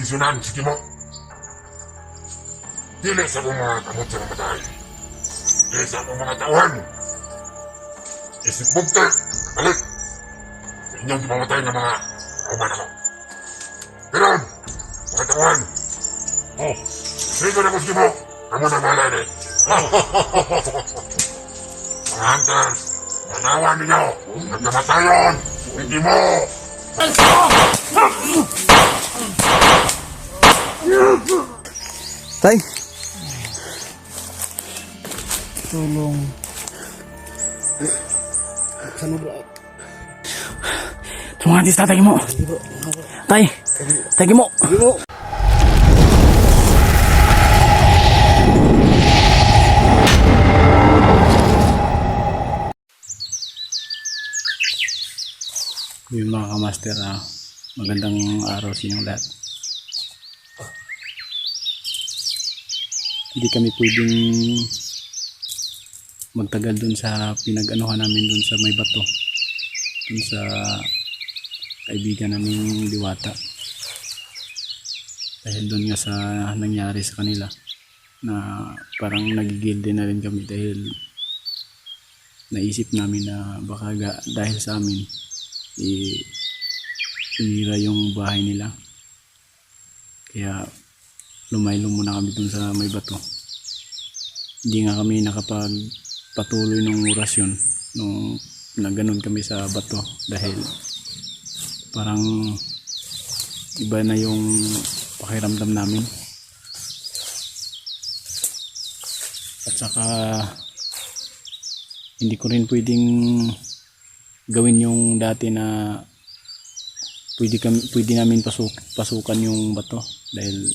Sisunan, sige mo. Dili sa akong mga kamot sa mamatay. Dili sa akong mga tauhan. Isip bugta, balik. Sa inyong mamatay ng mga kauman ako. Pero, mga tauhan. Oh, sino na ko sige mo? Kamu na bahala din. Mga hunters, manawan ninyo. Nagkamatayon, hindi mo. Tay. Tulong. Tumangatis tatay mo. Tay. Tay mo. Yung mga kamaster, magandang araw sa inyong lahat. Hindi kami pwedeng magtagal dun sa pinag-anuhan namin dun sa may bato, dun sa kaibigan naming Diwata, dahil dun nga sa nangyari sa kanila na parang nagigilty na rin kami dahil naisip namin na baka dahil sa amin sinira yung bahay nila, kaya lumaylo muna kami dun sa may bato. Hindi nga kami nakapagpatuloy ng orasyon nung na ganun kami sa bato dahil parang iba na yung pakiramdam namin, at saka hindi ko rin pwedeng gawin yung dati na pwede namin pasukan yung bato, dahil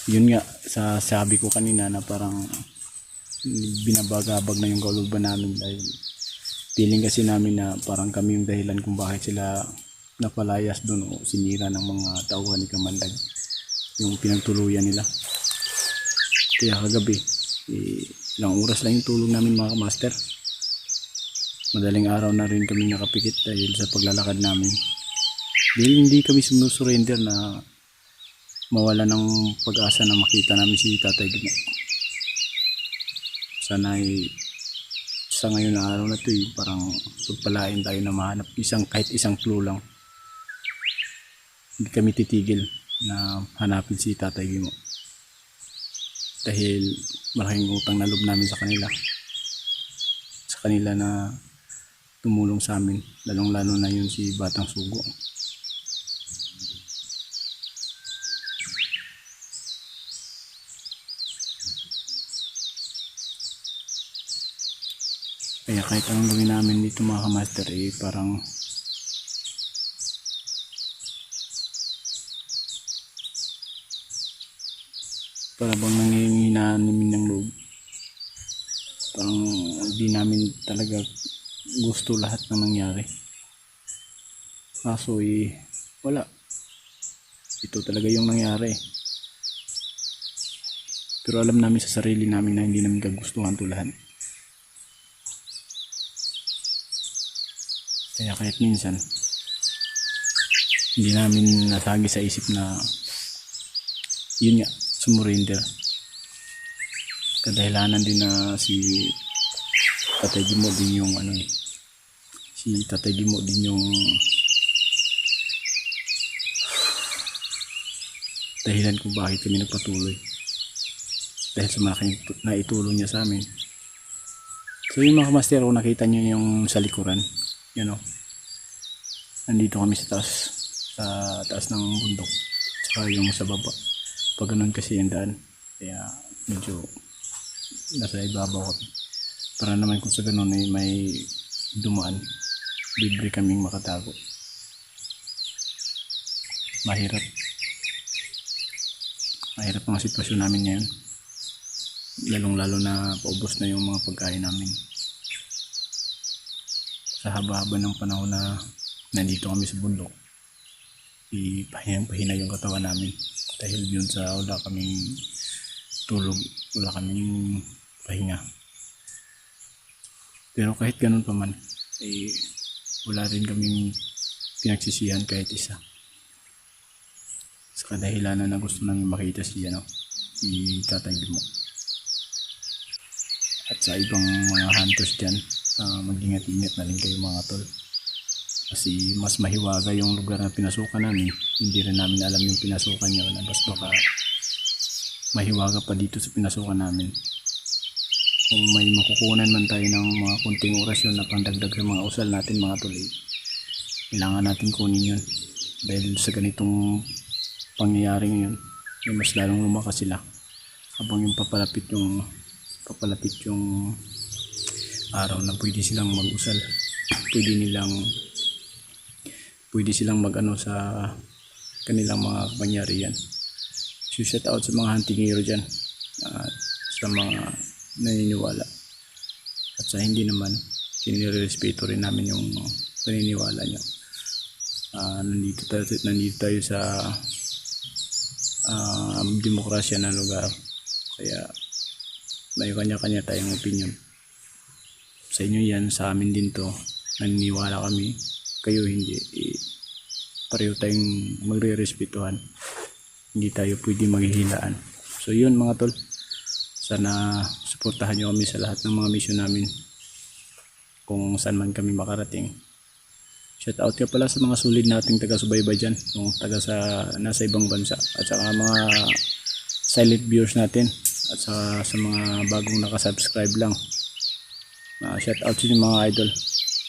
yun nga sa sabi ko kanina na parang binabagabag na yung kalooban namin, dahil feeling kasi namin na parang kami yung dahilan kung bakit sila napalayas doon o sinira ng mga tauhan ni Kamandag yung pinagtuluyan nila. Kaya kagabi ilang oras lang yung tulog namin mga kamaster. Madaling araw na rin kami nakapikit dahil sa paglalakad namin. Dahil hindi kami sumusurrender na mawala ng pag-asa na makita namin si Tatay Gino. Sana sa ngayon na araw na ito parang pagpalain tayo na mahanap kahit isang clue lang. Hindi kami titigil na hanapin si Tatay Gino, dahil malaking utang na loob namin sa kanila na tumulong sa amin, lalong lalo na yun si Batang Sugo. Kaya kahit anong gawin namin dito mga kamaster, parang para bang nangihinaan namin ng loob. Parang hindi namin talaga gusto lahat ng nangyari. Kaso wala. Ito talaga yung nangyari. Pero alam namin sa sarili namin na hindi namin kagustuhan ito lahat. Kaya kahit minsan hindi namin nasagi sa isip na yun nga, sumurrender. Kadahilanan din na si Tatay Gimo din yung si Tatay Gimo din yung dahilan kung bakit kami nagpatuloy, dahil sa malaking naitulong niya sa amin. So yung mga kamaster, kung nakita nyo yung sa likuran, nandito kami sa taas ng bundok, saka yung sa baba, pag ganun kasi yung daan, kaya medyo nasa ibabaw kami, para naman kung sa ganun may dumaan, libre kaming makatago. Mahirap ang sitwasyon namin ngayon, lalong lalo na paubos na yung mga pagkain namin. Sa haba-haba ng panahon na nandito kami sa bundok, pahina yung katawan namin dahil yun sa wala kaming tulog, wala kaming pahinga. Pero kahit ganun pa man, wala rin kaming pinagsisihan kahit isa. sa kadahilanan na gusto namin makita si Tatay Gimo. At sa ibang mga hunters dyan, mag-ingat-ingat na rin kayo mga tol. Kasi mas mahiwaga yung lugar na pinasukan namin. Hindi rin namin alam yung pinasukan nyo na baka mahiwaga pa dito sa pinasukan namin. Kung may makukunan man tayo ng mga kunting orasyon na pandagdag sa mga usal natin mga tol, kailangan natin kunin yun. Dahil sa ganitong pangyayaring yun, mas lalong lumakas sila habang yung papalapit yung araw na pwede silang mag-usal, pwede silang mag-ano sa kanilang mga kapangyarihan. So shout out sa mga hunting hero dyan, sa mga naniniwala, at sa hindi naman, kinirespeto rin namin yung paniniwala nyo. Nandito tayo sa demokrasya na lugar, kaya may kanya-kanya tayong opinion. Sa inyo yan, sa amin din to. Naniniwala kami, kayo hindi. Pareho tayong magre-respetuhan. Hindi tayo pwede maghihilaan. So yun mga tol, sana suportahan nyo kami sa lahat ng mga mission namin kung saan man kami makarating. Shout out ka pala sa mga solid nating taga-subaybay dyan, yung nasa ibang bansa, at saka mga silent viewers natin, at sa mga bagong nakasubscribe lang. Shout out sa inyo mga idol.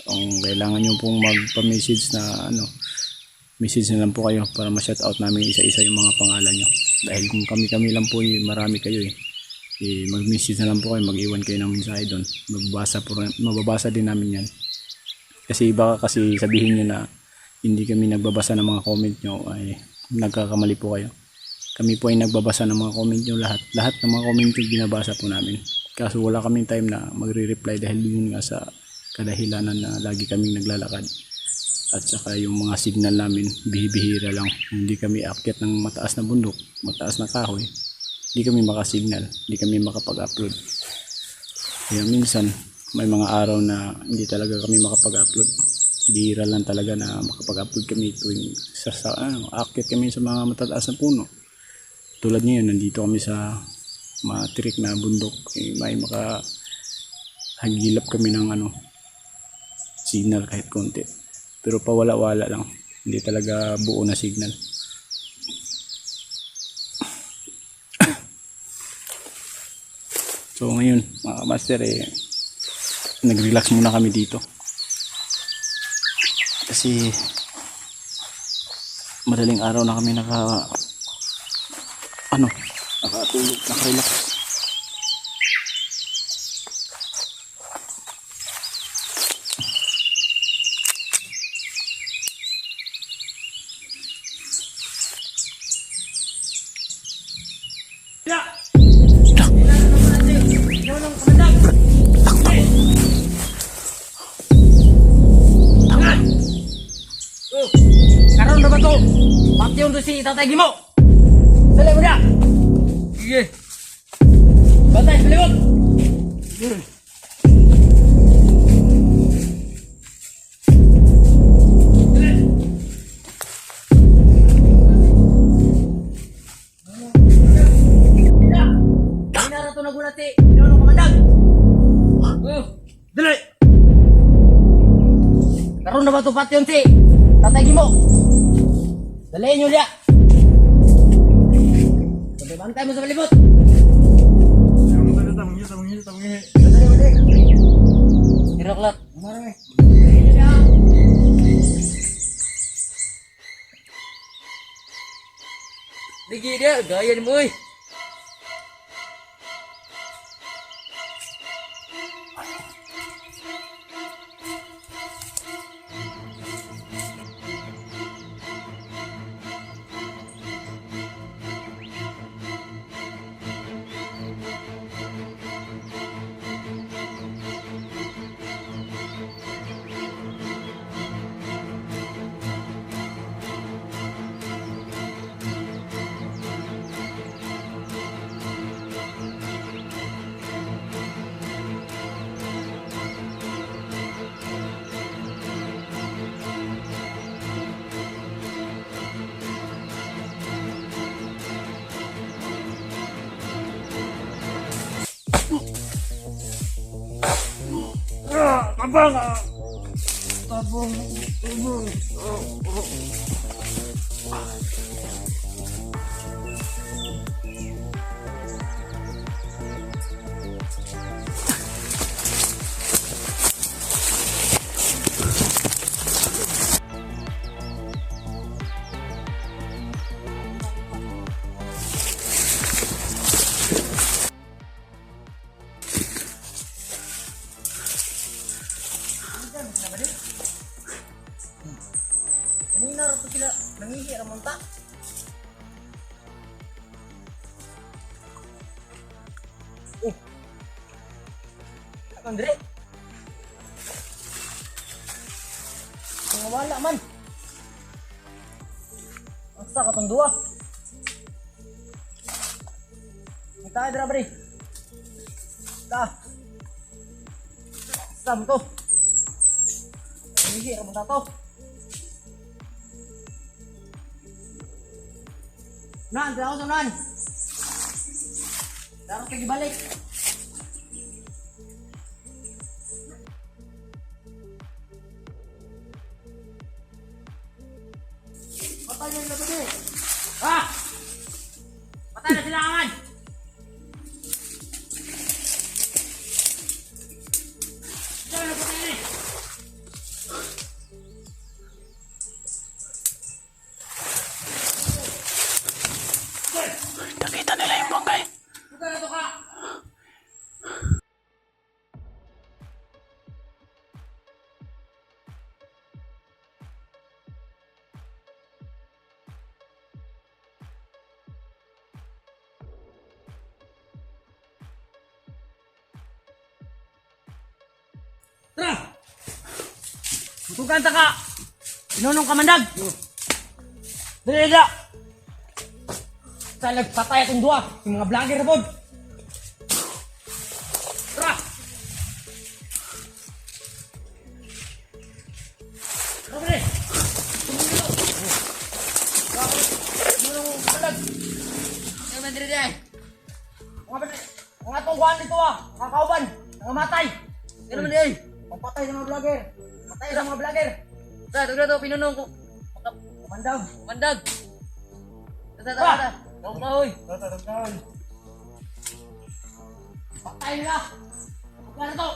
Kung kailangan nyo pong magpa-message na message na lang po kayo para ma-shout out namin isa-isa yung mga pangalan nyo. Dahil kung kami lang po, marami kayo mag-message na lang po kayo, mag-iwan kayo ng mensahe doon. Mababasa din namin yan. Kasi baka sabihin nyo na hindi kami nagbabasa ng mga comment nyo, ay nagkakamali po kayo. Kami po ay nagbabasa ng mga comment nyo, lahat ng mga comment nyo binabasa po namin. Kaso wala kaming time na magre-reply dahil yun nga sa kadahilanan na lagi kaming naglalakad. At saka yung mga signal namin, bihira lang. Hindi kami aakyat ng mataas na bundok, mataas na kahoy. Hindi kami makasignal, hindi kami makapag-upload. Kaya minsan, may mga araw na hindi talaga kami makapag-upload. Bihira lang talaga na makapag-upload kami tuwing aakyat kami sa mga matataas na puno. Tulad ngayon, nandito kami sa matirik na bundok. May makahagilap kami ng signal kahit konti. Pero pawala-wala lang. Hindi talaga buo na signal. So ngayon, mga master, nag-relax muna kami dito. Kasi madaling araw na kami nakatulog, nakarelax. Karon na ba to? Pati yung to si Tatay Gimo. Dali mo na. Sige. Bantay, paliwot. Hinara to nagulat eh. Pinunong kamandag. Dali. Karon na ba to pati yung si Tatay Gimo? Dali nyo liya. Sabay bantay mo sa palibot. Dali mo dik. Hiroklat. Marami. Dali nyo liya. Lagi dia, gaya ni mo eh. Abang! Abang! Abang! Kanina rin po sila nangihi ramon ta. Oh. Andre. Ang wala man. Ang sa katong duwa. Kita dra bre. Ta. Sam to. Nangihi ramon ta to. Nan, ako sa nan. Dapat kayo balik. Patay na yung labi. Ha? Patay na sila aman. Diyan na patay na. Nakita nila yung bangkay. Buka na to ka. Tara! Magkukanta ka! Pinunong kamandag! Dali na! Sa nagpatay atong duwa, yung mga vlogger na pod! Tara! Tara ba rin? Tumulong! Pinunong kamandag! Ano ba diri diri? Mga tungkuhan dito mga kauban, mga matay! Ano ba diri? Pagpatay sa mga vlogger. Patay sa mga vlogger. Sa, tugla to, pinunong ko. Mandag. Mandag. Tata. Tawag na, hoy. Tata. Patay nila. Tugla na to.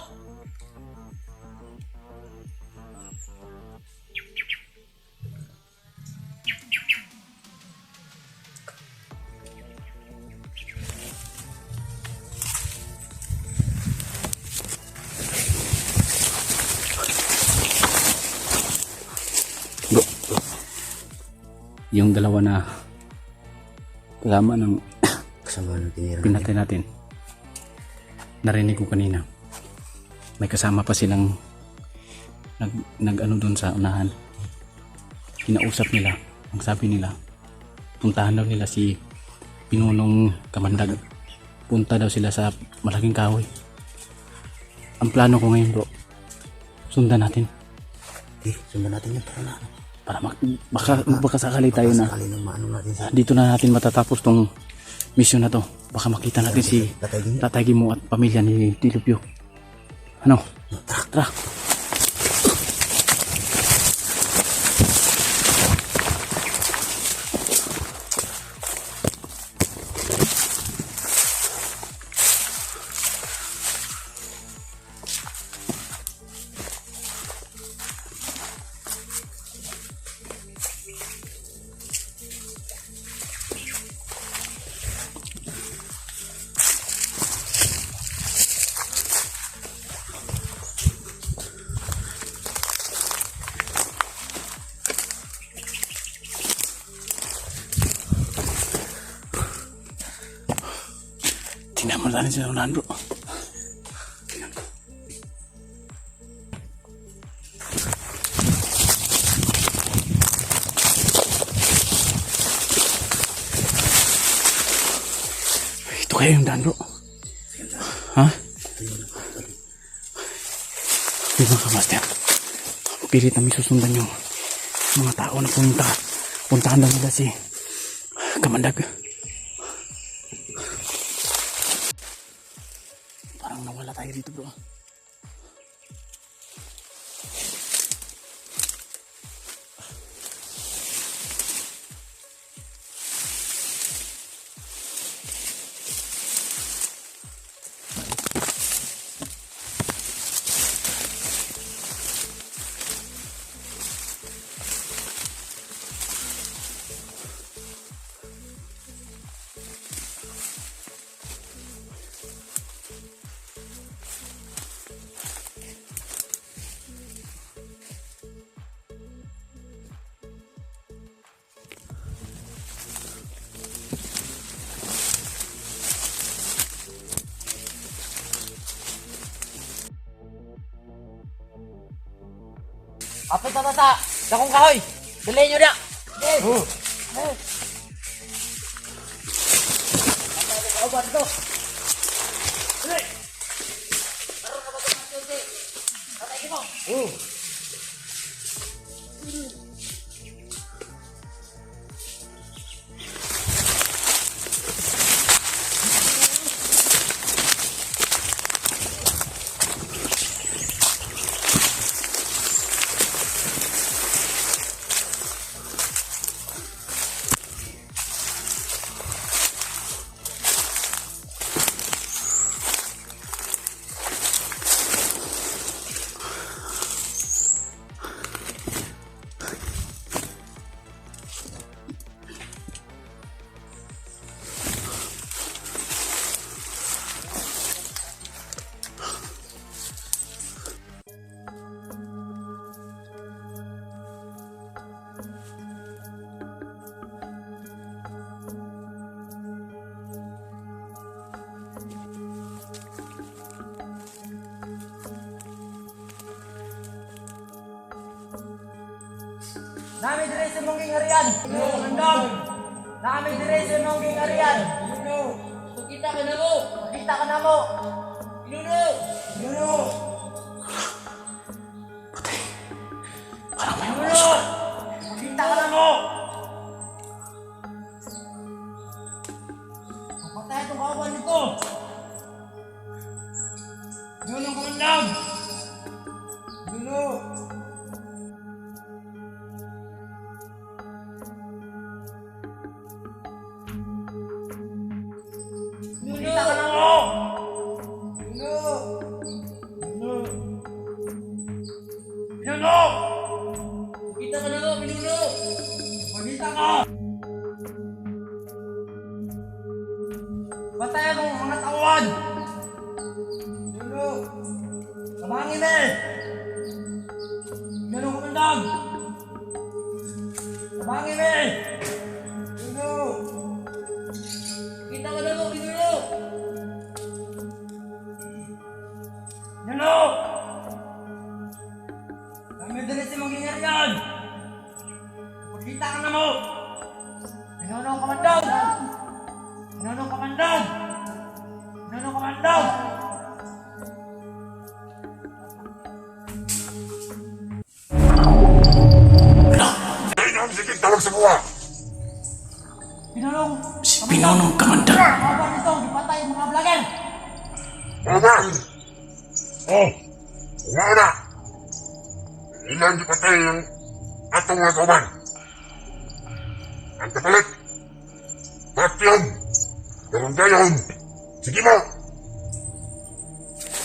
Bro, yung dalawa na kasama ng pinatay natin, narinig ko kanina may kasama pa silang nag ano doon sa unahan. Kinausap nila, ang sabi nila puntahan daw nila si Pinunong Kamandag, punta daw sila sa malaking kahoy. Ang plano ko ngayon, bro, sundan natin. Sundan natin yun para Baka sakali tayo na dito na natin matatapos tong mission na to. Baka makita natin si Tatay Gimo at pamilya ni Dilupyo. Ano? Tara. Tingnan mo natin sila unahan, bro. Tingnan ko. Ito kayo yung daan, bro. Ha? Yung mga kamaster, pilit namin susundan yung mga tao na puntahan lang nila si Kamandag. Parang nawala tayo dito, bro. Ato sa dakong kahoy. Dali nyo na. Dali. Kauban ito. Dali. Karoon ka ba ito ng silti? Patay mo. Nami dire sa mong harian. Andong. Nami dire sa mong harian. Inuno. Kita ka na mo. Kita ka na mo. Inuno. Inuno. Parang may Inuno. Kita ka na mo. Patay itong kawan nito. Inuno ang kamandang. Inuno. Kita ka na mo! Nuno! Nuno! Nuno! Kita ka na mo, Nuno! Magkita ka! Batayan mo mga tauhan! Nuno! Sabangin eh! Nuno kamandang! Sabangin eh! Nuno! Kita ka na mo, Nuno! Nuno! Kami dali si mong hingarian! Pagkita ka na mo! Nuno kamandang! Nuno kamandang! Nuno kamandang! Ay, namin sige, tawag sa buwa. Pinulong! Si Pinunong Kamandang. Kawan ito, dipatay ang mga vlogger! Kawan! Oh! Umauna! Ilan di patay yung atong mga kawan. Ang kapalit! Patyon! Baranggayon! Sige mo!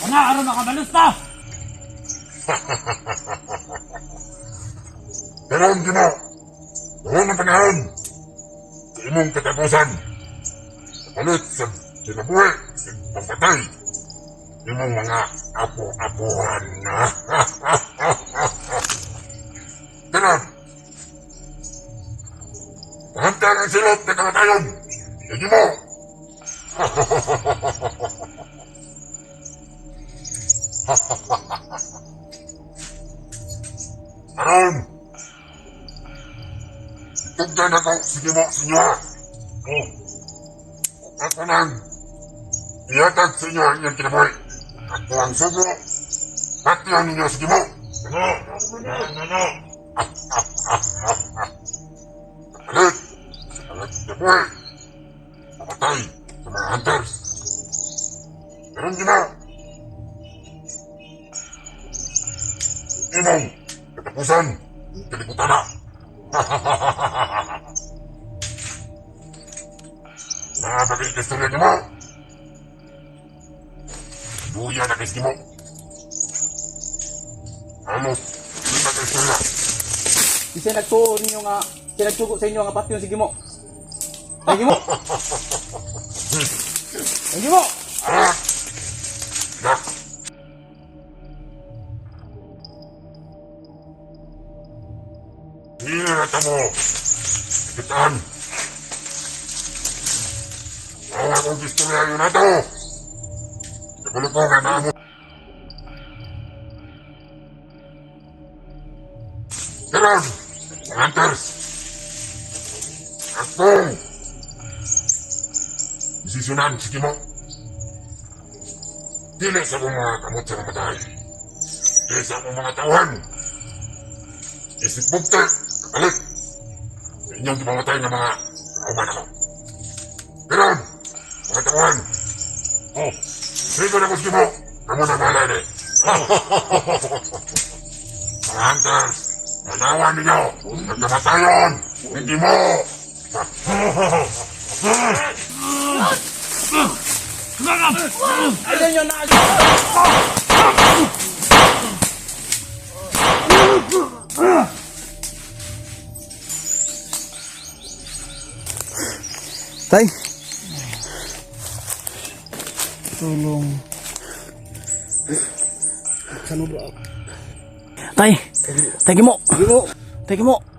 Mga aron makabalus na! Pero hindi mo! Noon ang panahon! Sa imong katapusan! Kapalit sa kinabuhi! Sa pampatay! Imong mga apo-apuhan na! Ganun! Pahantang ang silot na kamatayon! Sige mo! Aron! Itugdan ako, sige mo, sinyo! Oh! Ako nang iatag sa inyo ang inyong kinabuhi. Ako ang sugo. Patihan ninyo, sige mo! Ano? Ano? Kapalit! Sa kalat kinabuhi. Pamatay sa mga hunters. Pero hindi mo! Imong katapusan, kalibutan na. Nakabagay ka istorya niyo mo. Buya na kasi mo. Halos, lima ka istorya. Kasi nagtuo ninyo nga, sinagtugo sa inyo nga patyon, sige mo. Sige mo! Sige mo! Ah! Nak! Hinata mo! Kitaan! Awa kong istorya yun na to! Nagulupungan na mo! akong desisyonan sige mo. Dili sa akong mga kamot sa mamatay. Dili sa akong mga tauhan. Isip bugta, kapalit. Sa inyong gimamatay ng mga kauman ako. Pero, mga tauhan, oh, sige na ko sige mo. Kamu na bahala ni. Mga hunters, manawan ninyo. Nagkamatayon, hindi mo. Ayun yun na! Tay! Tulong. Tay! Tay mo! Tay mo!